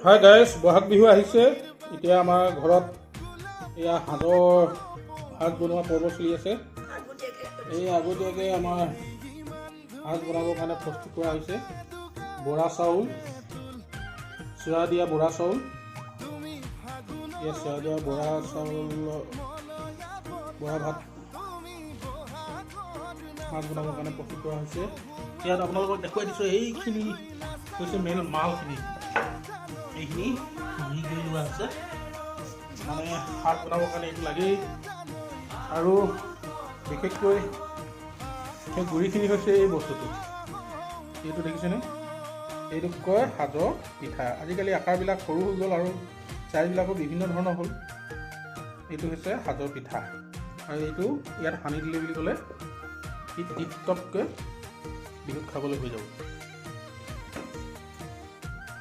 Hi guys, Bohag Bihu আহিছে। এতিয়া আমাৰ ঘৰত এয়া সাজ বনোৱা পৰ্ব চলি আছে। এই আগতীয়াকৈ আমাৰ সাজ বনাবৰ কাৰণে প্ৰস্তুত কৰা হৈছে। বৰা চাউল, চিৰা দিয়া বৰা চাউল, চিৰা দিয়া বৰা চাউল, বৰা ভাত সাজ বনাবৰ কাৰণে প্ৰস্তুত কৰা হৈছে। ইয়াত আপোনালোকক দেখুৱাই দিছোঁ, এইখিনি হৈছে মেইন মালখিনি। এইখিনি মিহি কৰি লোৱা হৈছে, মানে সাজ বনাবৰ কাৰণে এইটো লাগেই। আৰু বিশেষকৈ সেই গুড়িখিনি হৈছে এই বস্তুটো, এইটো দেখিছেনে? এইটোক কয় সাজৰ পিঠা। আজিকালি আকাৰবিলাক সৰু হৈ গ'ল আৰু চাইজবিলাকো বিভিন্ন ধৰণৰ হ'ল। এইটো হৈছে সাজৰ পিঠা, আৰু এইটো ইয়াত সানি দিলে বুলি ক'লে ই টিপ টপকৈ বিহুত খাবলৈ হৈ যাব।